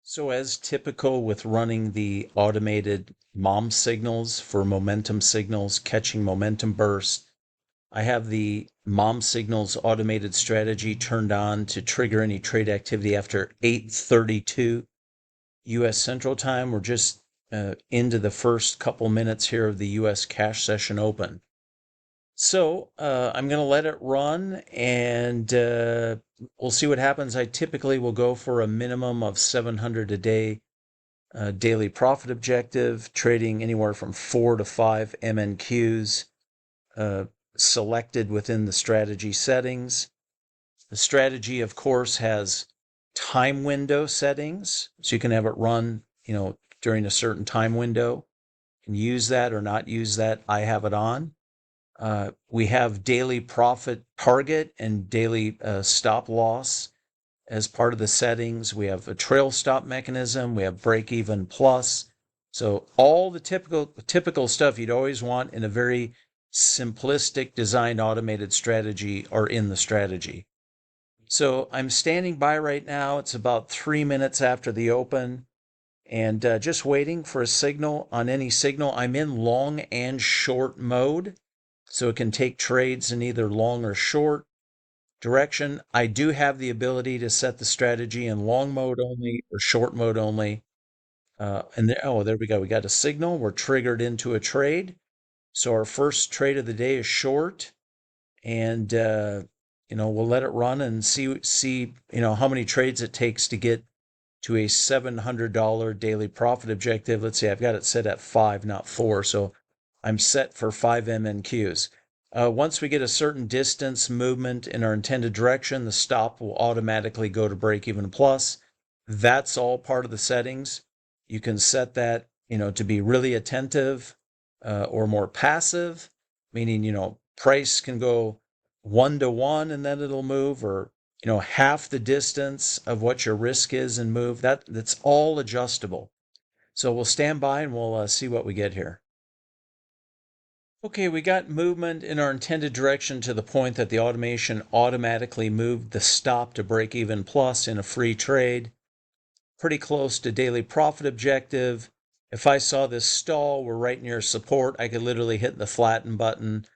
So as typical with running the automated mom signals for momentum signals, catching momentum bursts, I have the mom signals automated strategy turned on to trigger any trade activity after 8:32 US Central Time. We're just into the first couple minutes here of the US cash session open. So I'm going to let it run and we'll see what happens. I typically will go for a minimum of 700 a day daily profit objective, trading anywhere from 4 to 5 MNQs selected within the strategy settings. The strategy, of course, has time window settings, so you can have it run, during a certain time window. You can use that or not use that. I have it on. We have daily profit target and daily stop loss as part of the settings. We have a trail stop mechanism. We have break even plus. So all the typical stuff you'd always want in a very simplistic designed automated strategy are in the strategy. So I'm standing by right now. It's about 3 minutes after the open and just waiting for a signal. On any signal, I'm in long and short mode. So it can take trades in either long or short direction. I do have the ability to set the strategy in long mode only or short mode only. There we go. We got a signal. We're triggered into a trade. So our first trade of the day is short, and we'll let it run and see how many trades it takes to get to a $700 daily profit objective. Let's see, I've got it set at 5, not 4, so I'm set for 5 MNQs. Once we get a certain distance movement in our intended direction, the stop will automatically go to break even plus. That's all part of the settings. You can set that, to be really attentive or more passive, meaning, price can go 1 to 1 and then it'll move, or half the distance of what your risk is and move. That's all adjustable. So we'll stand by and we'll see what we get here. Okay, we got movement in our intended direction to the point that the automation automatically moved the stop to break even plus in a free trade. Pretty close to daily profit objective. If I saw this stall, we're right near support, I could literally hit the flatten button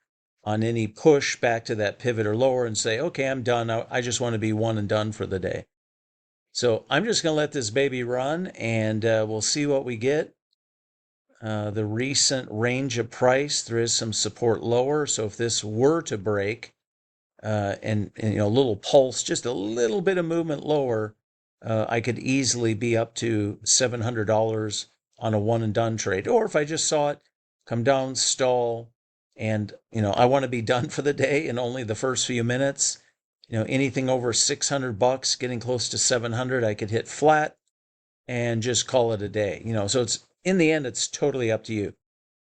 on any push back to that pivot or lower and say, okay, I'm done. I just want to be one and done for the day. So I'm just going to let this baby run and we'll see what we get. The recent range of price, there is some support lower. So if this were to break and a little pulse, just a little bit of movement lower, I could easily be up to $700 on a one and done trade. Or if I just saw it come down, stall, and I want to be done for the day in only the first few minutes, anything over $600, getting close to 700, I could hit flat and just call it a day. So it's in the end, it's totally up to you.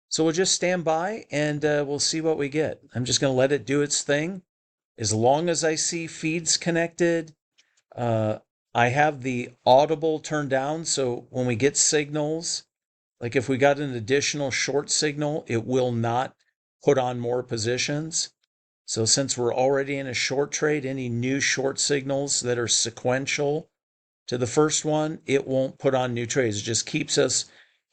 So we'll just stand by and we'll see what we get. I'm just going to let it do its thing. As long as I see feeds connected, I have the audible turned down. So when we get signals, like if we got an additional short signal, it will not put on more positions. So since we're already in a short trade, any new short signals that are sequential to the first one, it won't put on new trades. It just keeps us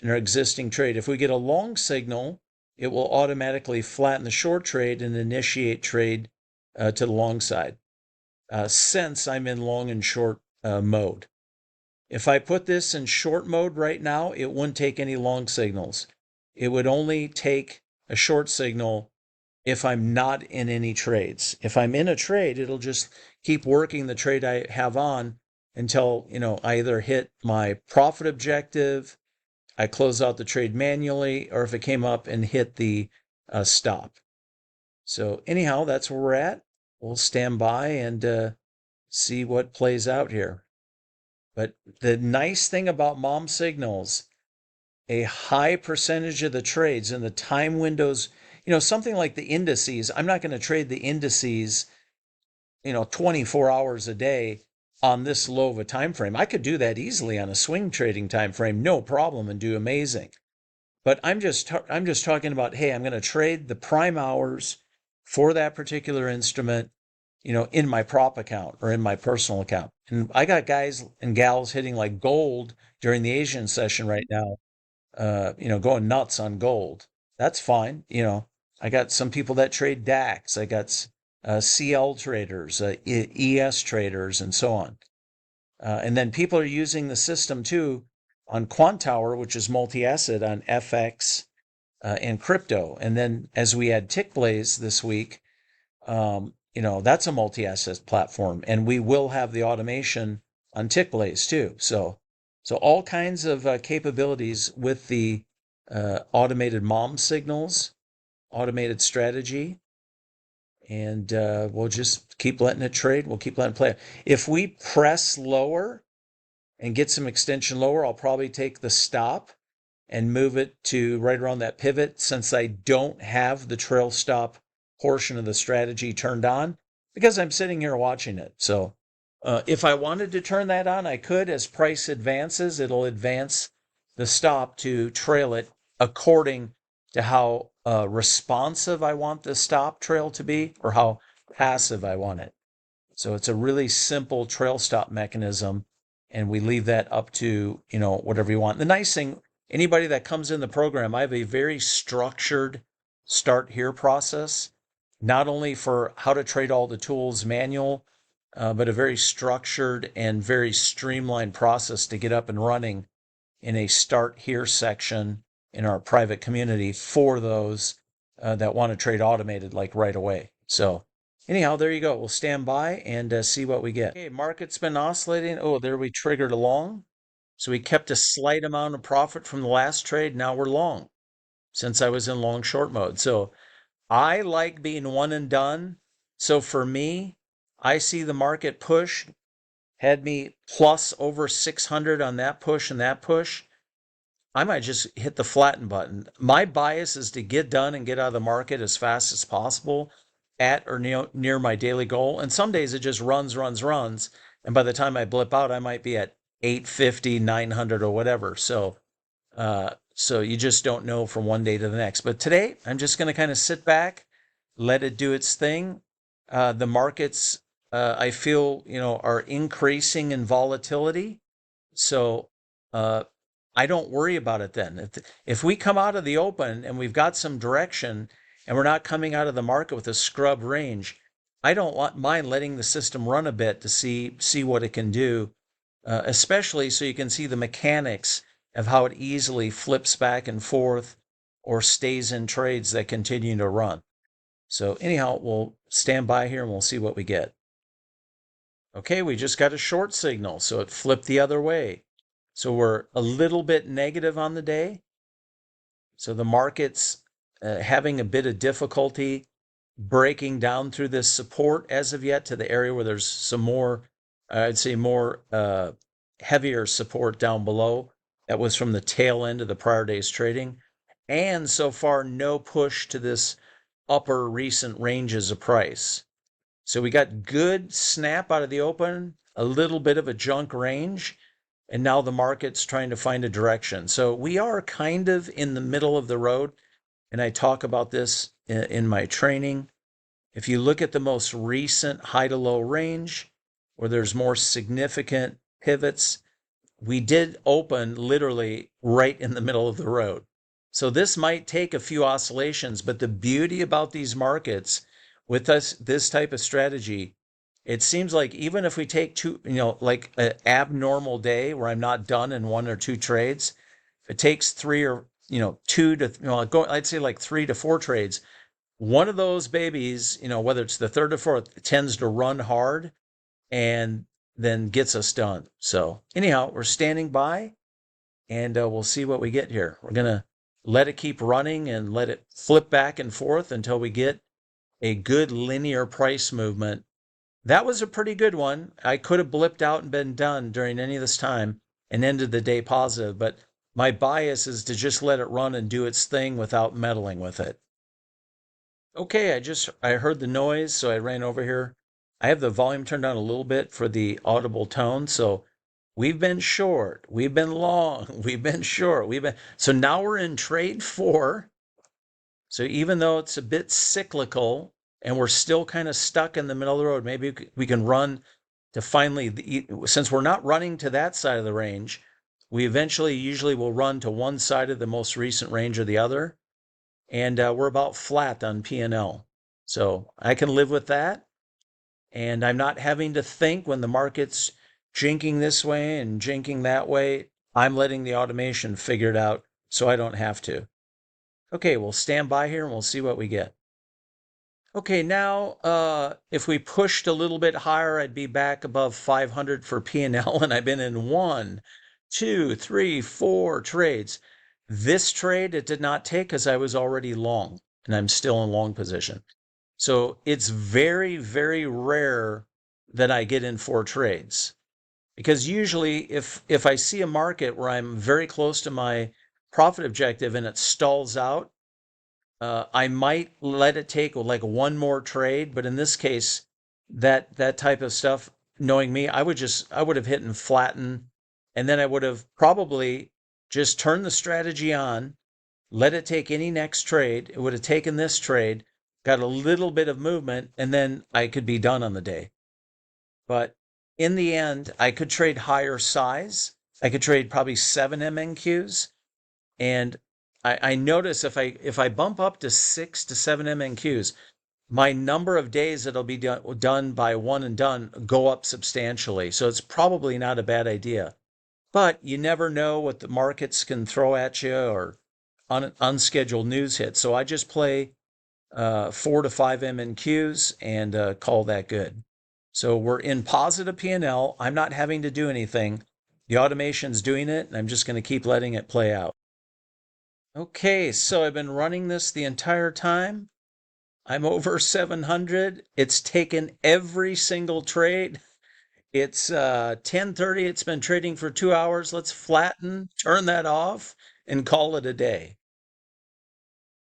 in our existing trade. If we get a long signal, it will automatically flatten the short trade and initiate trade to the long side, since I'm in long and short mode. If I put this in short mode right now, it wouldn't take any long signals. It would only take a short signal if I'm not in any trades. If I'm in a trade, it'll just keep working the trade I have on until, I either hit my profit objective, I close out the trade manually, or if it came up and hit the stop. So anyhow, that's where we're at. We'll stand by and see what plays out here. But the nice thing about mom signals, a high percentage of the trades in the time windows, something like the indices, I'm not going to trade the indices, 24 hours a day on this low of a time frame. I could do that easily on a swing trading time frame, no problem, and do amazing. But I'm just talking about, hey, I'm going to trade the prime hours for that particular instrument, in my prop account or in my personal account. And I got guys and gals hitting like gold during the Asian session right now, going nuts on gold. That's fine. I got some people that trade DAX. I got CL traders, ES traders, and so on. And then people are using the system too on Quantower, which is multi-asset on FX and crypto. And then as we add TickBlaze this week, that's a multi-asset platform, and we will have the automation on TickBlaze too. So all kinds of capabilities with the automated mom signals, automated strategy, and we'll just keep letting it trade. We'll keep letting it play. If we press lower and get some extension lower, I'll probably take the stop and move it to right around that pivot, since I don't have the trail stop portion of the strategy turned on because I'm sitting here watching it. So if I wanted to turn that on, I could. As price advances, it'll advance the stop to trail it according to how responsive I want the stop trail to be or how passive I want it. So it's a really simple trail stop mechanism, and we leave that up to, whatever you want. The nice thing, anybody that comes in the program, I have a very structured start here process, not only for how to trade all the tools manual, but a very structured and very streamlined process to get up and running in a start here section in our private community for those that want to trade automated like right away. So anyhow, there you go. We'll stand by and see what we get. Okay, market's been oscillating. Oh, there we triggered along. So we kept a slight amount of profit from the last trade. Now we're long since I was in long short mode. So I like being one and done. So for me, I see the market push, had me plus over 600 on that push and that push. I might just hit the flatten button. My bias is to get done and get out of the market as fast as possible at or near my daily goal. And some days it just runs. And by the time I blip out, I might be at 850, 900 or whatever. So you just don't know from one day to the next. But today, I'm just going to kind of sit back, let it do its thing. The markets, I feel, are increasing in volatility. So I don't worry about it then. If we come out of the open and we've got some direction and we're not coming out of the market with a scrub range, I don't mind letting the system run a bit to see what it can do, especially so you can see the mechanics of how it easily flips back and forth or stays in trades that continue to run. So anyhow, we'll stand by here and we'll see what we get. Okay, we just got a short signal, so it flipped the other way. So we're a little bit negative on the day. So the market's having a bit of difficulty breaking down through this support as of yet to the area where there's some more, I'd say more heavier support down below. That was from the tail end of the prior day's trading. And so far, no push to this upper recent ranges of price. So we got good snap out of the open, a little bit of a junk range, and now the market's trying to find a direction. So we are kind of in the middle of the road, and I talk about this in my training. If you look at the most recent high to low range, where there's more significant pivots, we did open literally right in the middle of the road. So this might take a few oscillations, but the beauty about these markets with this type of strategy, it seems like even if we take like an abnormal day where I'm not done in one or two trades, if it takes I'd say like 3 to 4 trades, one of those babies, whether it's the third or fourth, tends to run hard and then gets us done. So anyhow, we're standing by and we'll see what we get here. We're going to let it keep running and let it flip back and forth until we get a good linear price movement. That was a pretty good one. I could have blipped out and been done during any of this time and ended the day positive, but my bias is to just let it run and do its thing without meddling with it. Okay, I heard the noise, so I ran over here. I have the volume turned down a little bit for the audible tone, so we've been short, we've been long, we've been short, so now we're in trade 4. So even though it's a bit cyclical, and we're still kind of stuck in the middle of the road, maybe we can run to finally, since we're not running to that side of the range, we eventually usually will run to one side of the most recent range or the other. And we're about flat on P&L. So I can live with that. And I'm not having to think when the market's jinking this way and jinking that way. I'm letting the automation figure it out so I don't have to. Okay, we'll stand by here and we'll see what we get. Okay, now if we pushed a little bit higher, I'd be back above 500 for P&L, and I've been in 1, 2, 3, 4 trades. This trade it did not take because I was already long, and I'm still in long position. So it's very, very rare that I get in 4 trades, because usually if I see a market where I'm very close to my profit objective and it stalls out, I might let it take like one more trade, but in this case, that type of stuff, knowing me, I would have hit and flatten, and then I would have probably just turned the strategy on, let it take any next trade. It would have taken this trade, got a little bit of movement, and then I could be done on the day. But in the end, I could trade higher size. I could trade probably 7 MNQs, and I notice if I bump up to 6 to 7 MNQs, my number of days that'll be done by one and done go up substantially. So it's probably not a bad idea. But you never know what the markets can throw at you or unscheduled news hits. So I just play 4 to 5 MNQs and call that good. So we're in positive P&L. I'm not having to do anything. The automation's doing it, and I'm just going to keep letting it play out. Okay, so I've been running this the entire time. I'm over 700. It's taken every single trade. It's 10:30. It's been trading for 2 hours. Let's flatten, turn that off, and call it a day.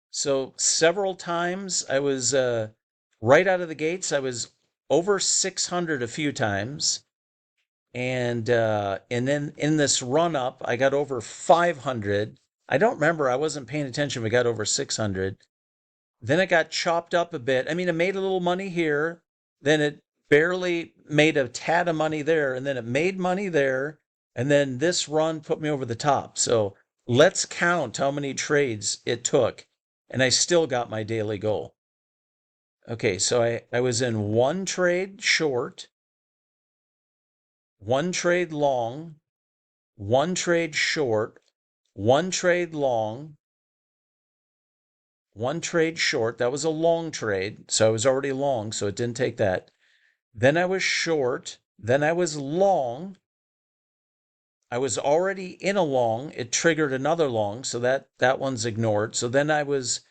So several times I was right out of the gates. I was over 600 a few times, and then in this run up, I got over 500. I don't remember. I wasn't paying attention. We got over 600. Then it got chopped up a bit. I mean, it made a little money here. Then it barely made a tad of money there. And then it made money there. And then this run put me over the top. So let's count how many trades it took. And I still got my daily goal. Okay, so I was in 1 trade short, 1 trade long, 1 trade short, 1 trade long, 1 trade short. That was a long trade. So I was already long, so it didn't take that. Then I was short. Then I was long. I was already in a long. It triggered another long, so that one's ignored. So then I was,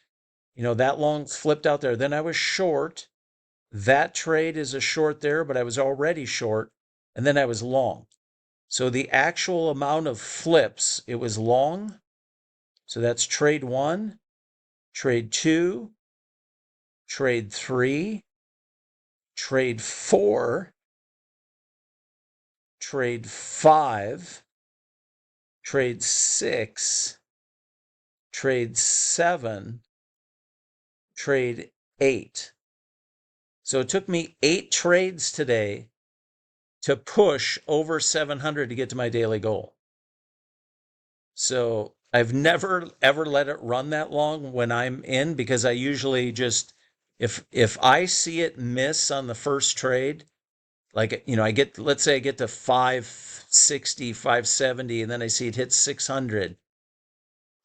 that long flipped out there. Then I was short. That trade is a short there, but I was already short. And then I was long. So the actual amount of flips, it was long. So that's trade 1, trade 2, trade 3, trade 4, trade 5, trade 6, trade 7, trade 8. So it took me 8 trades today to push over 700 to get to my daily goal. So I've never ever let it run that long when I'm in, because I usually just, if I see it miss on the first trade, like, let's say I get to 560, 570, and then I see it hit 600.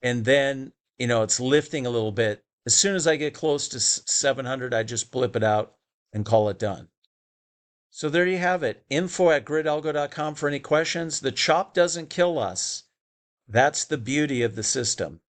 And then, it's lifting a little bit. As soon as I get close to 700, I just blip it out and call it done. So there you have it. info@gridalgo.com for any questions. The chop doesn't kill us. That's the beauty of the system.